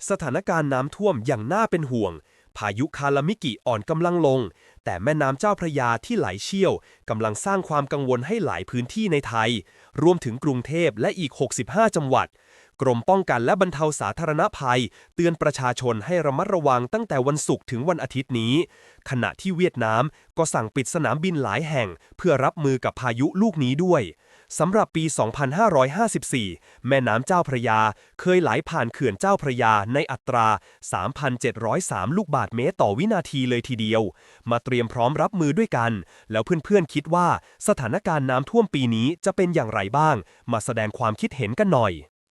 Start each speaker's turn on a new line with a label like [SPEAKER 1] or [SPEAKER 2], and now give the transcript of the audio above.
[SPEAKER 1] สถานการณ์น้ำท่วมอย่างน่าเป็นห่วงพายุคาลามิกิอ่อนกำลังลงแต่แม่น้ำเจ้าพระยาที่ไหลเชี่ยวกำลังสร้างความกังวลให้หลายพื้นที่ในไทยรวมถึงกรุงเทพและอีก65จังหวัดกรมป้องกันและบรรเทาสาธารณภัยเตือนประชาชนให้ระมัดระวังตั้งแต่วันศุกร์ถึงวันอาทิตย์นี้ขณะที่เวียดนามก็สั่งปิดสนามบินหลายแห่งเพื่อรับมือกับพายุลูกนี้ด้วยสำหรับปี 2554 แม่น้ำเจ้าพระยาเคยไหลผ่านเขื่อนเจ้าพระยาในอัตรา 3,703 ลูกบาศก์เมตรต่อวินาทีเลยทีเดียวมาเตรียมพร้อมรับมือด้วยกันแล้วเพื่อนๆคิดว่าสถานการณ์น้ำท่วมปีนี้จะเป็นอย่างไรบ้างมาแสดงความคิดเห็นกันหน่อย